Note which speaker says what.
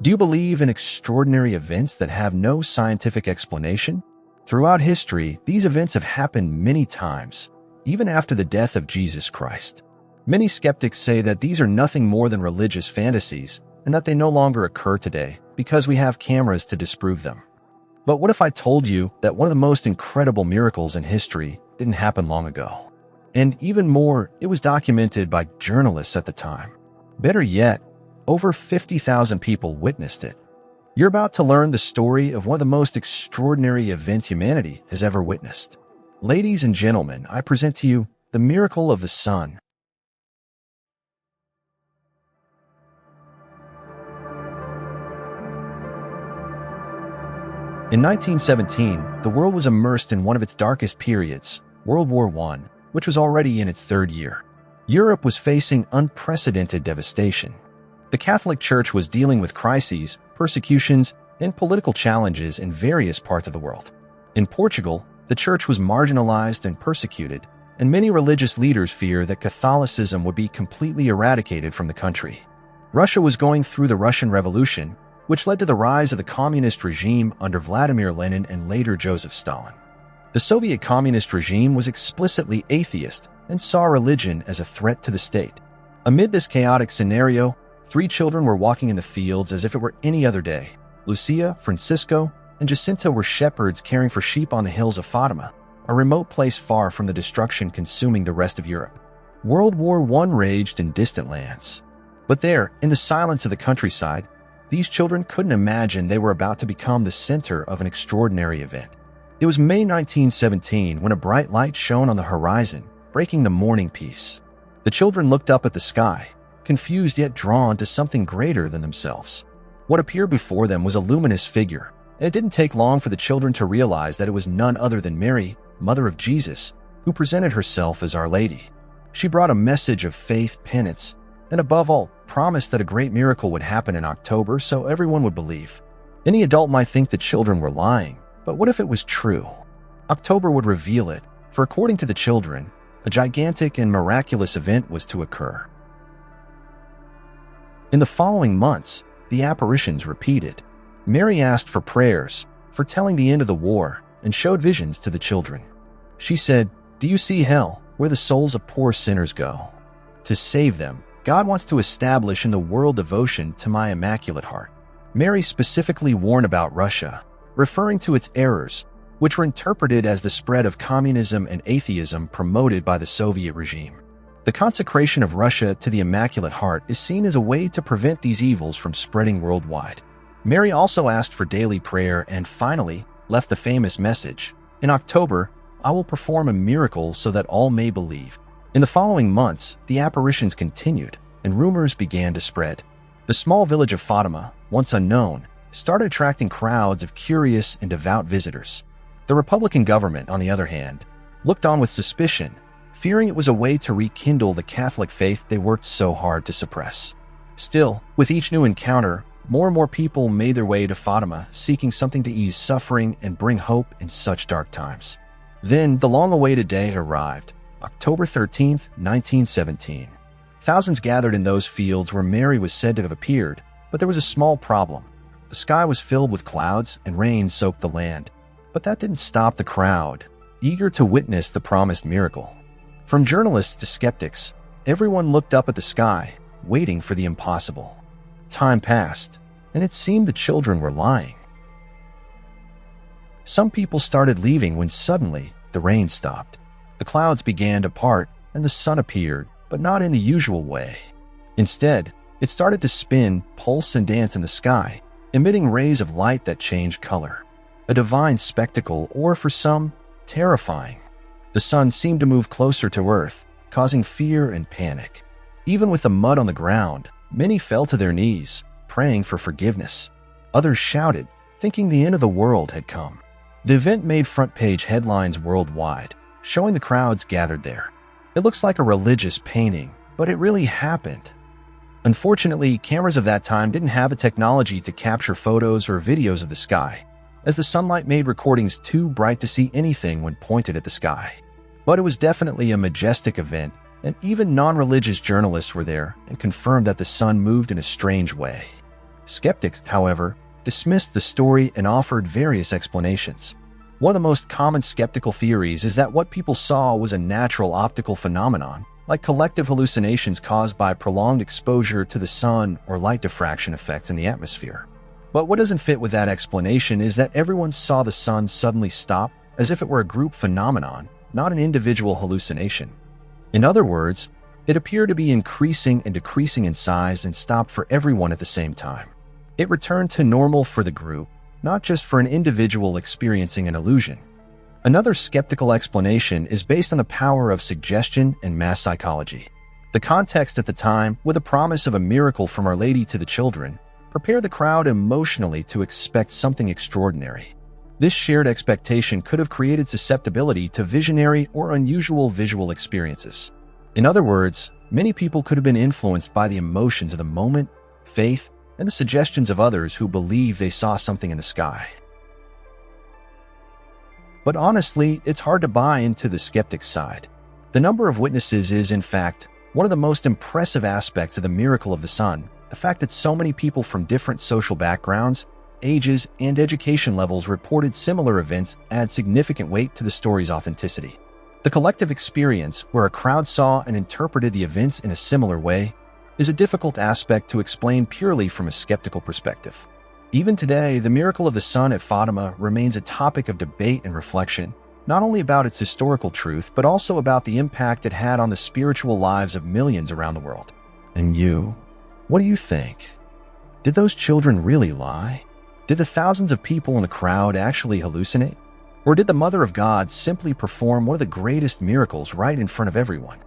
Speaker 1: Do you believe in extraordinary events that have no scientific explanation? Throughout history, these events have happened many times, even after the death of Jesus Christ. Many skeptics say that these are nothing more than religious fantasies and that they no longer occur today because we have cameras to disprove them. But what if I told you that one of the most incredible miracles in history didn't happen long ago? And even more, it was documented by journalists at the time. Better yet, over 50,000 people witnessed it. You're about to learn the story of one of the most extraordinary events humanity has ever witnessed. Ladies and gentlemen, I present to you the miracle of the sun. In 1917, the world was immersed in one of its darkest periods, World War I, which was already in its third year. Europe was facing unprecedented devastation. The Catholic Church was dealing with crises, persecutions, and political challenges in various parts of the world. In Portugal, the Church was marginalized and persecuted, and many religious leaders feared that Catholicism would be completely eradicated from the country. Russia was going through the Russian Revolution, which led to the rise of the communist regime under Vladimir Lenin and later Joseph Stalin. The Soviet communist regime was explicitly atheist and saw religion as a threat to the state. Amid this chaotic scenario, 3 children were walking in the fields as if it were any other day. Lucia, Francisco, and Jacinta were shepherds caring for sheep on the hills of Fatima, a remote place far from the destruction consuming the rest of Europe. World War I raged in distant lands. But there, in the silence of the countryside, these children couldn't imagine they were about to become the center of an extraordinary event. It was May 1917 when a bright light shone on the horizon, breaking the morning peace. The children looked up at the sky, confused yet drawn to something greater than themselves. What appeared before them was a luminous figure, and it didn't take long for the children to realize that it was none other than Mary, Mother of Jesus, who presented herself as Our Lady. She brought a message of faith, penance, and above all, promised that a great miracle would happen in October so everyone would believe. Any adult might think the children were lying, but what if it was true? October would reveal it, for according to the children, a gigantic and miraculous event was to occur. In the following months, the apparitions repeated. Mary asked for prayers, foretelling the end of the war, and showed visions to the children. She said, "Do you see hell, where the souls of poor sinners go? To save them, God wants to establish in the world devotion to my Immaculate Heart." Mary specifically warned about Russia, referring to its errors, which were interpreted as the spread of communism and atheism promoted by the Soviet regime. The consecration of Russia to the Immaculate Heart is seen as a way to prevent these evils from spreading worldwide. Mary also asked for daily prayer and finally left the famous message, "In October, I will perform a miracle so that all may believe." In the following months, the apparitions continued and rumors began to spread. The small village of Fatima, once unknown, started attracting crowds of curious and devout visitors. The Republican government, on the other hand, looked on with suspicion, fearing it was a way to rekindle the Catholic faith they worked so hard to suppress. Still, with each new encounter, more and more people made their way to Fatima, seeking something to ease suffering and bring hope in such dark times. Then, the long-awaited day arrived, October 13th, 1917. Thousands gathered in those fields where Mary was said to have appeared, but there was a small problem. The sky was filled with clouds and rain soaked the land. But that didn't stop the crowd, eager to witness the promised miracle. From journalists to skeptics, everyone looked up at the sky, waiting for the impossible. Time passed, and it seemed the children were lying. Some people started leaving when suddenly the rain stopped. The clouds began to part, and the sun appeared, but not in the usual way. Instead, it started to spin, pulse, and dance in the sky, emitting rays of light that changed color. A divine spectacle, or for some, terrifying. The sun seemed to move closer to Earth, causing fear and panic. Even with the mud on the ground, many fell to their knees, praying for forgiveness. Others shouted, thinking the end of the world had come. The event made front-page headlines worldwide, showing the crowds gathered there. It looks like a religious painting, but it really happened. Unfortunately, cameras of that time didn't have the technology to capture photos or videos of the sky, as the sunlight made recordings too bright to see anything when pointed at the sky. But it was definitely a majestic event, and even non-religious journalists were there and confirmed that the sun moved in a strange way. Skeptics, however, dismissed the story and offered various explanations. One of the most common skeptical theories is that what people saw was a natural optical phenomenon, like collective hallucinations caused by prolonged exposure to the sun or light diffraction effects in the atmosphere. But what doesn't fit with that explanation is that everyone saw the sun suddenly stop as if it were a group phenomenon, not an individual hallucination. In other words, it appeared to be increasing and decreasing in size and stopped for everyone at the same time. It returned to normal for the group, not just for an individual experiencing an illusion. Another skeptical explanation is based on the power of suggestion and mass psychology. The context at the time, with a promise of a miracle from Our Lady to the children, prepared the crowd emotionally to expect something extraordinary. This shared expectation could have created susceptibility to visionary or unusual visual experiences. In other words, many people could have been influenced by the emotions of the moment, faith, and the suggestions of others who believed they saw something in the sky. But honestly, it's hard to buy into the skeptic's side. The number of witnesses is, in fact, one of the most impressive aspects of the miracle of the sun. The fact that so many people from different social backgrounds, ages, and education levels reported similar events adds significant weight to the story's authenticity. The collective experience, where a crowd saw and interpreted the events in a similar way, is a difficult aspect to explain purely from a skeptical perspective. Even today, the miracle of the sun at Fatima remains a topic of debate and reflection, not only about its historical truth, but also about the impact it had on the spiritual lives of millions around the world. And you? What do you think? Did those children really lie? Did the thousands of people in the crowd actually hallucinate? Or did the Mother of God simply perform one of the greatest miracles right in front of everyone?